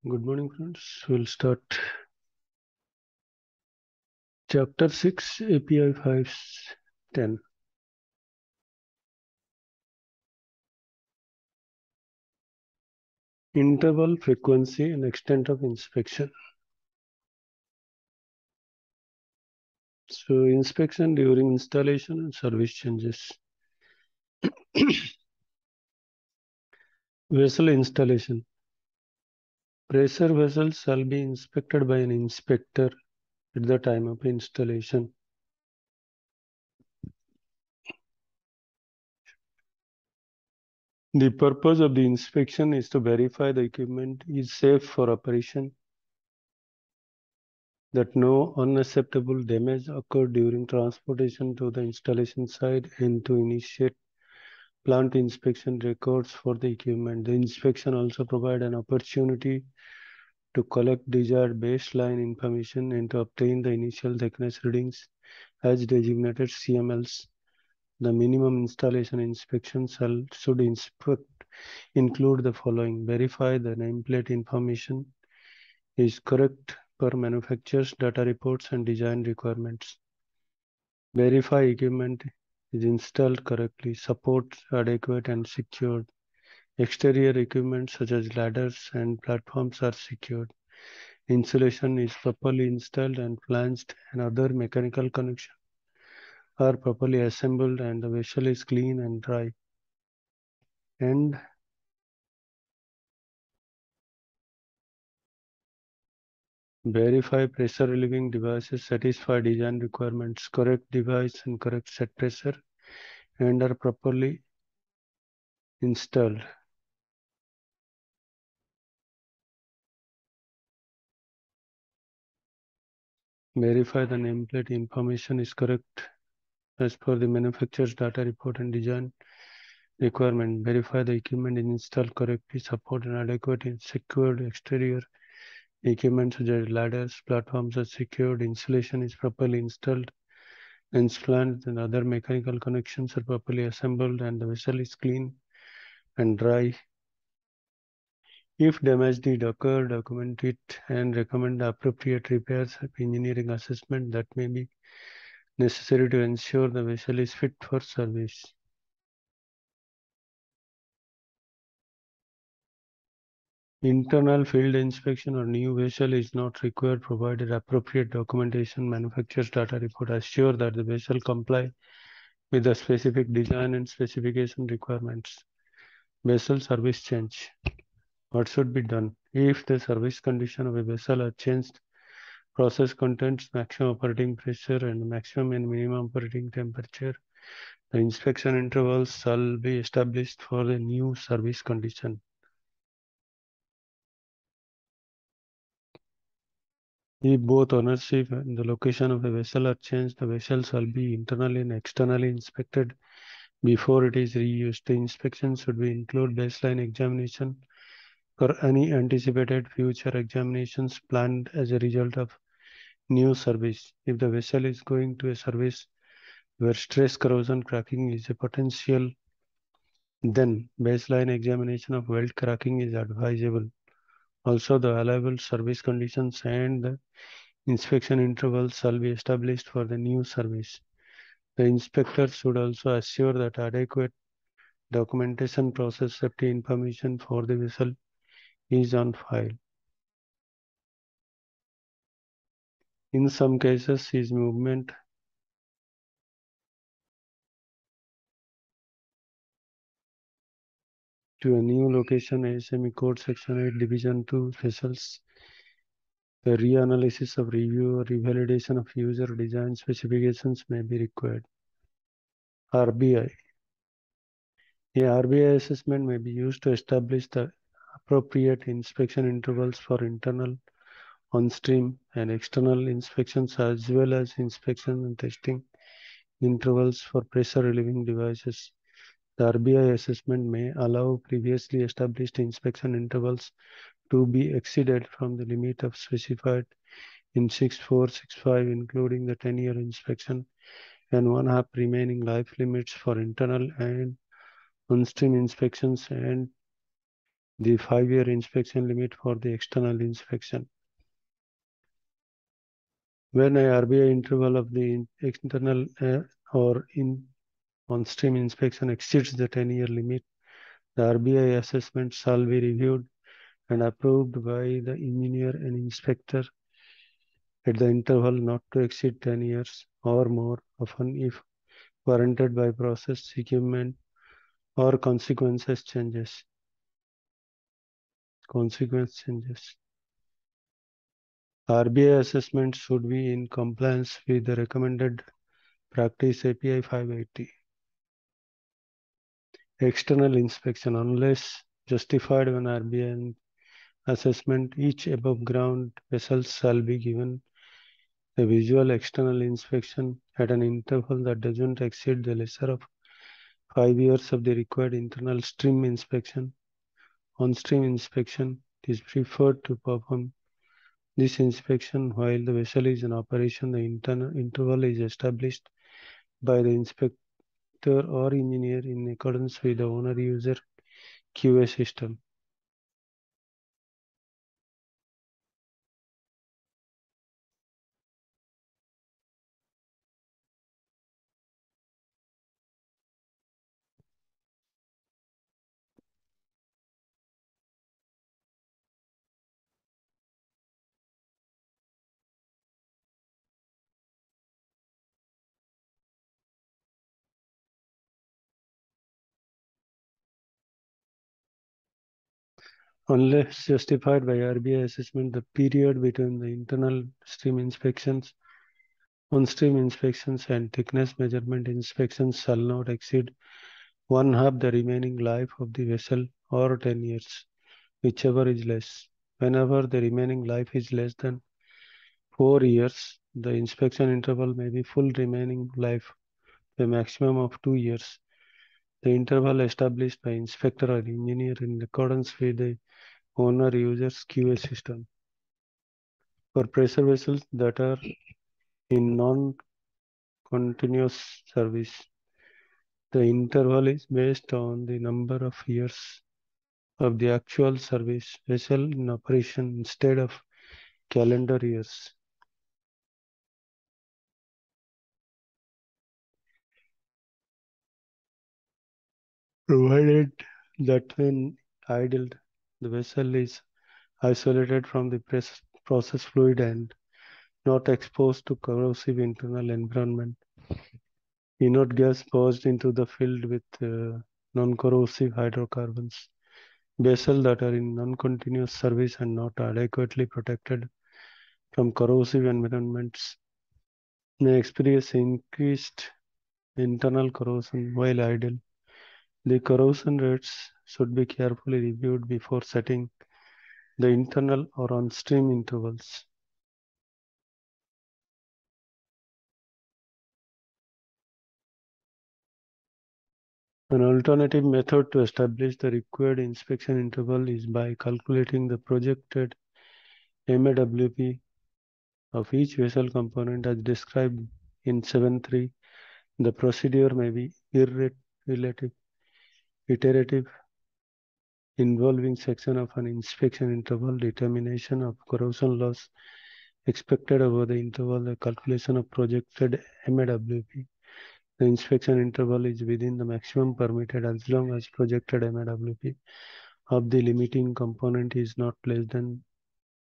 Good morning, friends. We'll start Chapter 6, API 5.10. Interval, frequency, and extent of inspection. So, inspection during installation and service changes. Vessel installation. Pressure vessels shall be inspected by an inspector at the time of installation. The purpose of the inspection is to verify the equipment is safe for operation, that no unacceptable damage occurred during transportation to the installation site, and to initiate plant inspection records for the equipment. The inspection also provides an opportunity to collect desired baseline information and to obtain the initial thickness readings as designated CMLs. The minimum installation inspection should include the following: verify the nameplate information is correct per manufacturer's data reports and design requirements. Verify equipment is installed correctly, supports adequate and secured. Exterior equipment such as ladders and platforms are secured. Insulation is properly installed and flanged, and other mechanical connections are properly assembled, and the vessel is clean and dry. And verify pressure relieving devices satisfy design requirements, correct device and correct set pressure, and are properly installed. Verify the nameplate information is correct as per the manufacturer's data report and design requirement. Verify the equipment is installed correctly, support an adequate and secured exterior equipment such as ladders, platforms are secured, insulation is properly installed, and flanged and other mechanical connections are properly assembled, and the vessel is clean and dry. If damage did occur, document it and recommend appropriate repairs of engineering assessment that may be necessary to ensure the vessel is fit for service. Internal field inspection or new vessel is not required provided appropriate documentation, manufacturer's data report assure that the vessel comply with the specific design and specification requirements. Vessel service change. What should be done? If the service condition of a vessel are changed, process contents, maximum operating pressure, and maximum and minimum operating temperature, the inspection intervals shall be established for the new service condition. If both ownership and the location of a vessel are changed, the vessel shall be internally and externally inspected before it is reused. The inspection should include baseline examination for any anticipated future examinations planned as a result of new service. If the vessel is going to a service where stress corrosion cracking is a potential, then baseline examination of weld cracking is advisable. Also, the allowable service conditions and the inspection intervals shall be established for the new service. The inspector should also assure that adequate documentation, process safety information for the vessel is on file. In some cases, his movement to a new location, ASME Code Section 8, Division 2 vessels, the reanalysis of review or revalidation of user design specifications may be required. RBI. A RBI assessment may be used to establish the appropriate inspection intervals for internal, on-stream, and external inspections, as well as inspection and testing intervals for pressure relieving devices. The RBI assessment may allow previously established inspection intervals to be exceeded from the limit of specified in 6465, including the 10-year inspection and 1/2 remaining life limits for internal and on-stream inspections, and the 5-year inspection limit for the external inspection. When a RBI interval of the external or in on-stream inspection exceeds the 10-year limit, the RBI assessment shall be reviewed and approved by the engineer and inspector at the interval not to exceed 10 years or more often if warranted by process, equipment, or consequence changes. RBI assessment should be in compliance with the recommended practice API 580. External inspection, unless justified when RBI assessment, each above ground vessel shall be given a visual external inspection at an interval that doesn't exceed the lesser of 5 years of the required internal stream inspection. On-stream inspection is preferred to perform this inspection while the vessel is in operation. The interval is established by the inspector or engineer in accordance with the owner-user QA system. Unless justified by RBI assessment, the period between the internal stream inspections, on-stream inspections, and thickness measurement inspections shall not exceed one half the remaining life of the vessel or 10 years, whichever is less. Whenever the remaining life is less than 4 years, the inspection interval may be full remaining life, a maximum of 2 years. The interval established by inspector or engineer in accordance with the owner user's QA system. For pressure vessels that are in non-continuous service, the interval is based on the number of years of the actual service vessel in operation instead of calendar years. Provided that when idled, the vessel is isolated from the process fluid and not exposed to corrosive internal environment. Inert gas passed into the field with non-corrosive hydrocarbons. Vessels that are in non-continuous service and not adequately protected from corrosive environments may experience increased internal corrosion while idle. The corrosion rates should be carefully reviewed before setting the internal or on-stream intervals. An alternative method to establish the required inspection interval is by calculating the projected MAWP of each vessel component as described in 7.3. The procedure may be iterative, involving section of an inspection interval, determination of corrosion loss expected over the interval, the calculation of projected MAWP. The inspection interval is within the maximum permitted as long as projected MAWP of the limiting component is not less than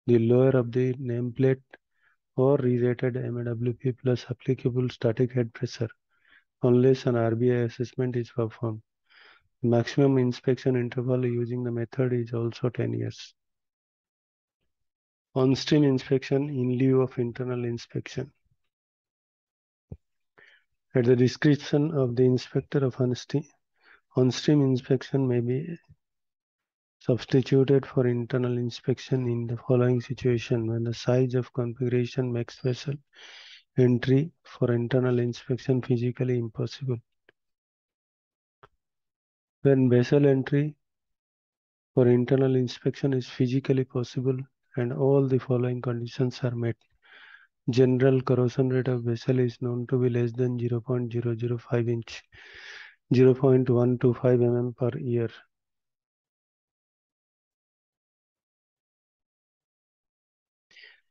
the lower of the nameplate or re-rated MAWP plus applicable static head pressure, unless an RBI assessment is performed. The maximum inspection interval using the method is also 10 years. On-stream inspection in lieu of internal inspection. At the discretion of the inspector of on-stream inspection may be substituted for internal inspection in the following situation: when the size of configuration makes vessel entry for internal inspection physically impossible. When vessel entry for internal inspection is physically possible and all the following conditions are met. General corrosion rate of vessel is known to be less than 0.005 inch, 0.125 mm per year.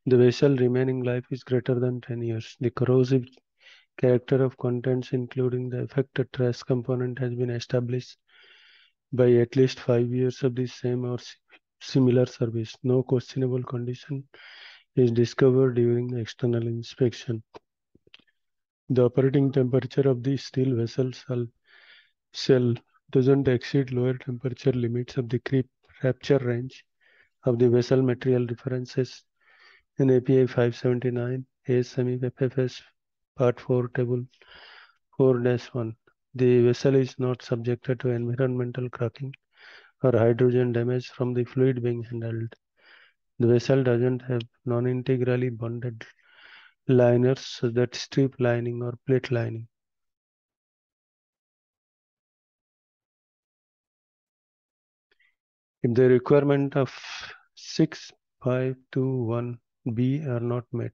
The vessel remaining life is greater than 10 years. The corrosive character of contents, including the affected trash component, has been established by at least 5 years of the same or similar service. No questionable condition is discovered during the external inspection. The operating temperature of the steel vessel shell doesn't exceed lower temperature limits of the creep rupture range of the vessel material references in API 579 ASME FFS Part 4 Table 4-1. The vessel is not subjected to environmental cracking or hydrogen damage from the fluid being handled. The vessel doesn't have non-integrally bonded liners such that strip lining or plate lining. If the requirement of 6521B are not met,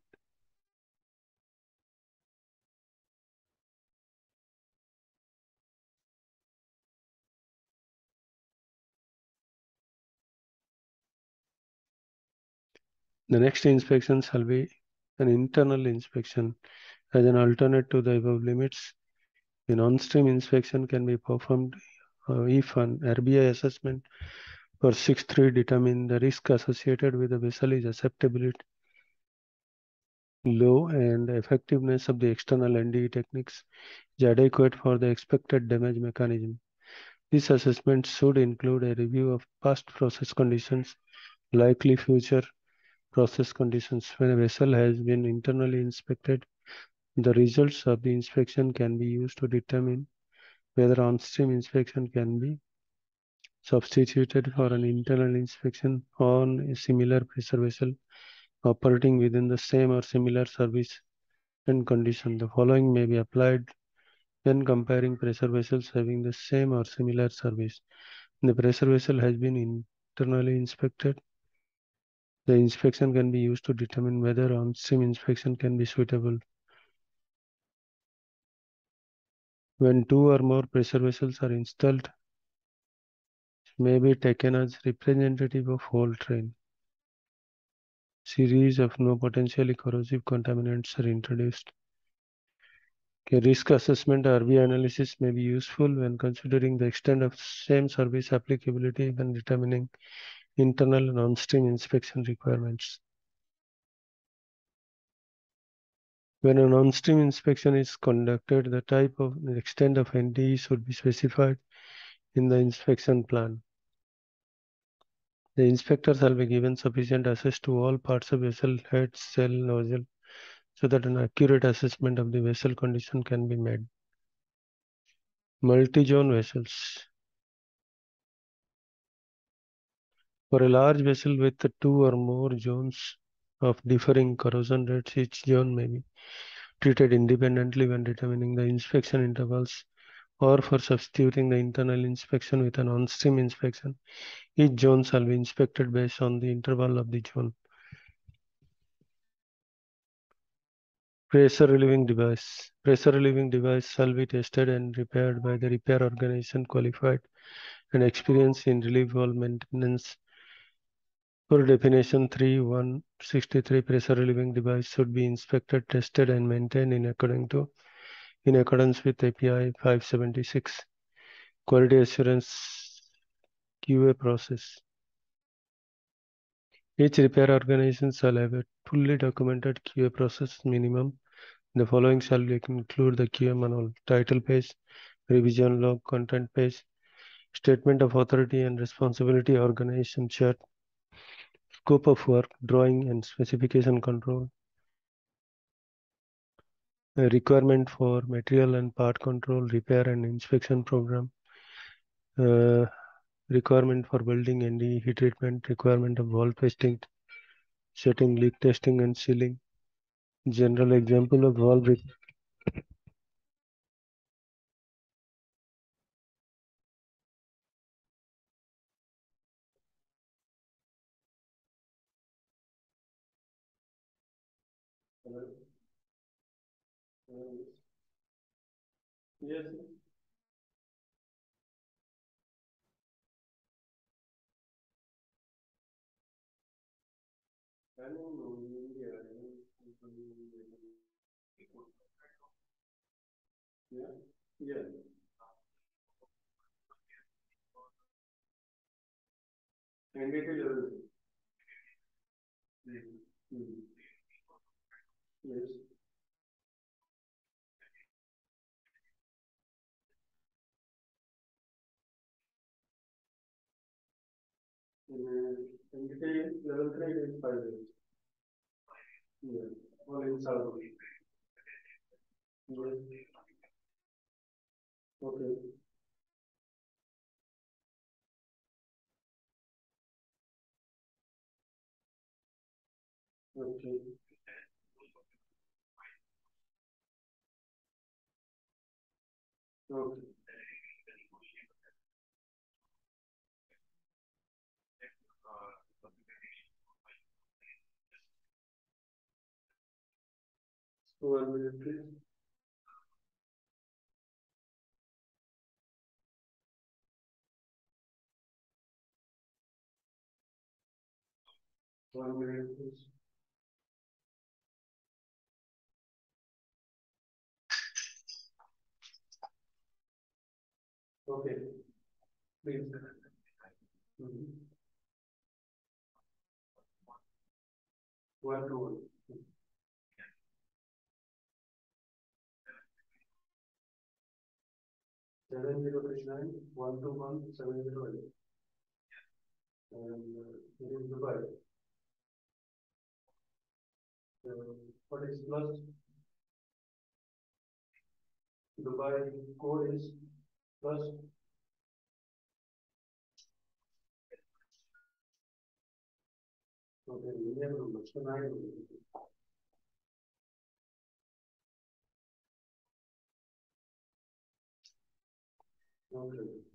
the next inspection shall be an internal inspection as an alternate to the above limits. An on-stream inspection can be performed if an RBI assessment for 6.3 determine the risk associated with the vessel is acceptability low and effectiveness of the external NDE techniques is adequate for the expected damage mechanism. This assessment should include a review of past process conditions, likely future process conditions. When a vessel has been internally inspected, the results of the inspection can be used to determine whether on-stream inspection can be substituted for an internal inspection on a similar pressure vessel operating within the same or similar service and condition. The following may be applied when comparing pressure vessels having the same or similar service. The pressure vessel has been internally inspected. The inspection can be used to determine whether on-stream inspection can be suitable. When two or more pressure vessels are installed, it may be taken as representative of whole train. Series of no potentially corrosive contaminants are introduced. A risk assessment RV analysis may be useful when considering the extent of same service applicability when determining internal and on-stream inspection requirements. When an on-stream inspection is conducted, the type of the extent of NDE should be specified in the inspection plan. The inspector shall be given sufficient access to all parts of vessel head, cell, nozzle, so that an accurate assessment of the vessel condition can be made. Multi-zone vessels. For a large vessel with two or more zones of differing corrosion rates, each zone may be treated independently when determining the inspection intervals or for substituting the internal inspection with an on-stream inspection. Each zone shall be inspected based on the interval of the zone. Pressure relieving device. Pressure relieving device shall be tested and repaired by the repair organization qualified and experienced in relief valve maintenance. For definition 3.163, pressure relieving device should be inspected, tested, and maintained in accordance with API 576 quality assurance QA process. Each repair organization shall have a fully documented QA process minimum. The following shall include the QA manual, title page, revision log, content page, statement of authority and responsibility, organization chart, scope of work, drawing and specification control, a requirement for material and part control, repair and inspection program, uh, requirement for building and heat treatment, requirement of valve testing, setting, leak testing and sealing, general example of valve. Yes. I don't know, in India, yeah, yeah. NDT level. Mm. Mm. Yes. NDT level 3 is 5 years. Yeah. All in South. Yes. Okay. Okay. Okay. So 1 minute, please. 1 minute, please. Okay. Please. Mm-hmm. 1 to 1. 7039, 1 to 1, 708. And it is Dubai. What is plus Dubai code is plus. Okay, Indian number. So 9. Okay.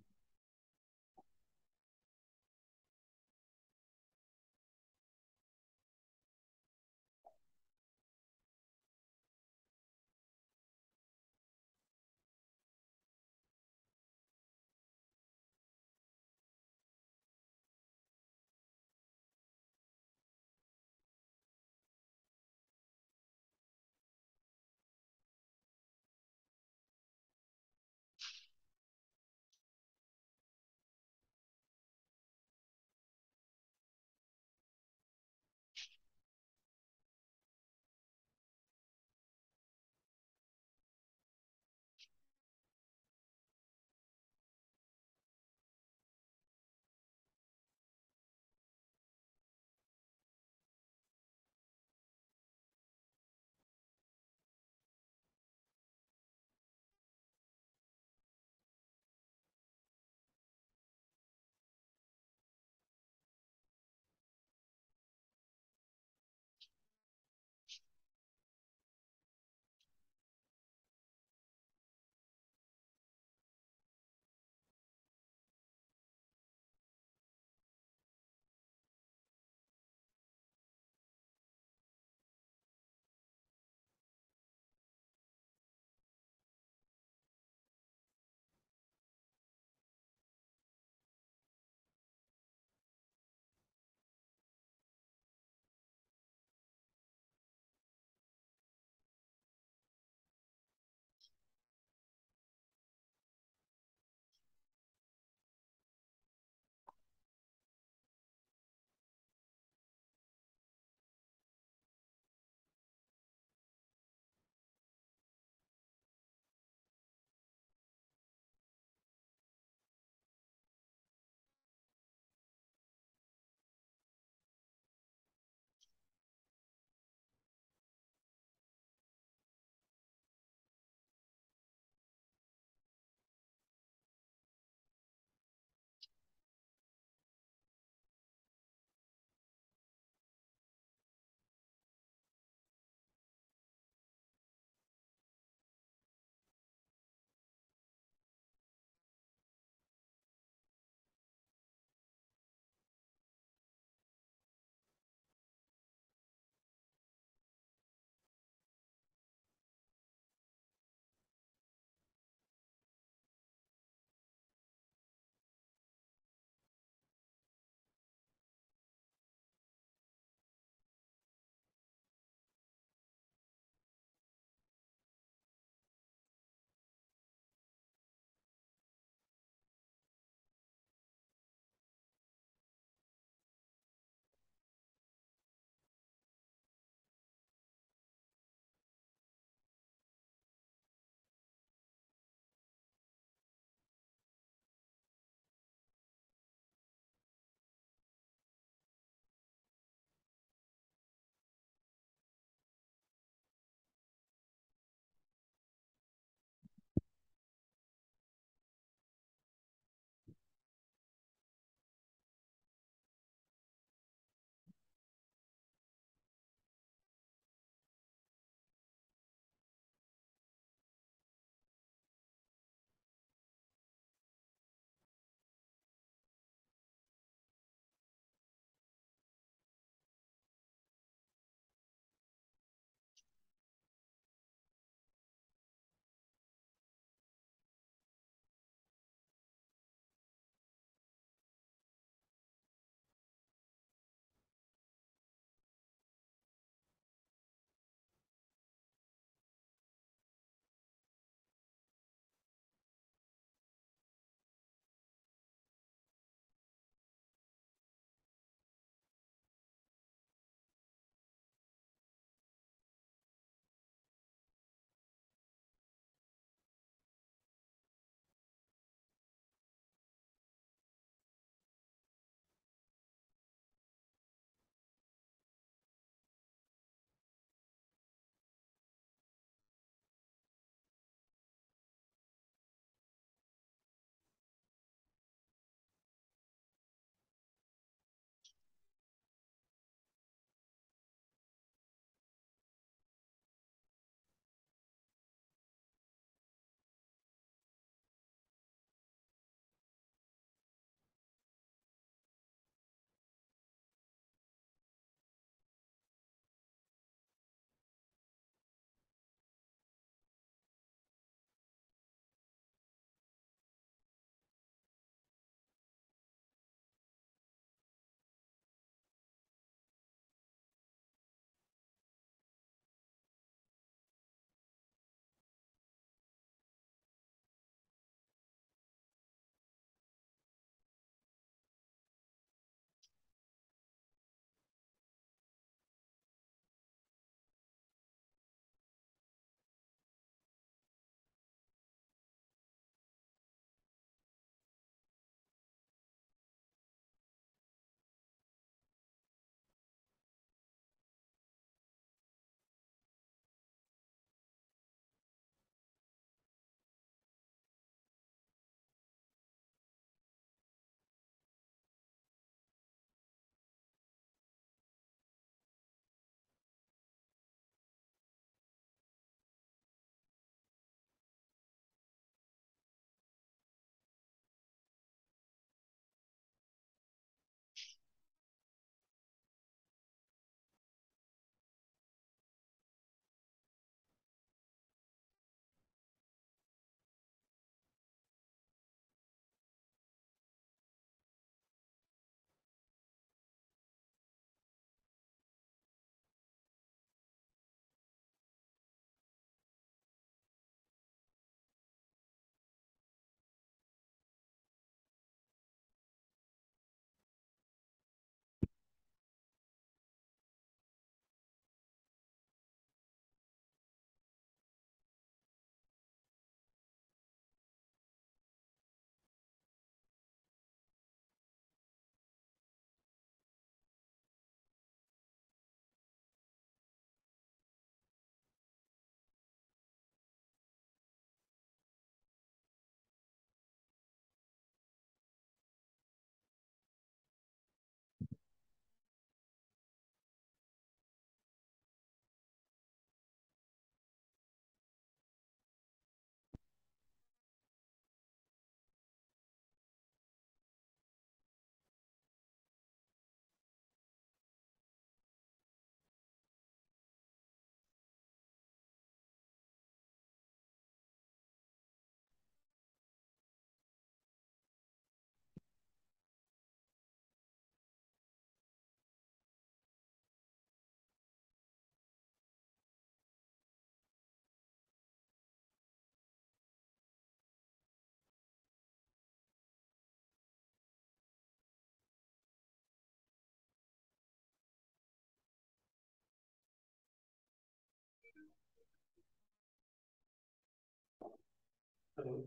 Hello.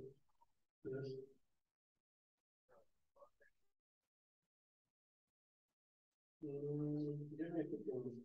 Yes. Give me a quick moment.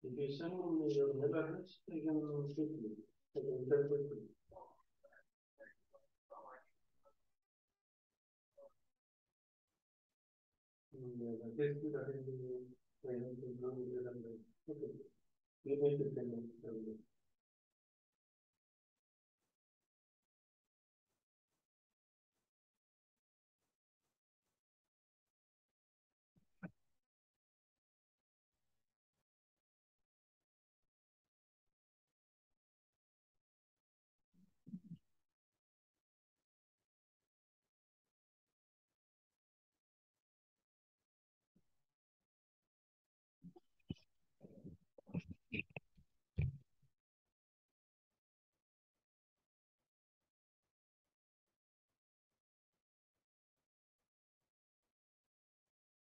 If you send me your mail address, I can shoot you. I can type it to you. That is the, I have to go with it and then- Okay. Give me 15 minutes.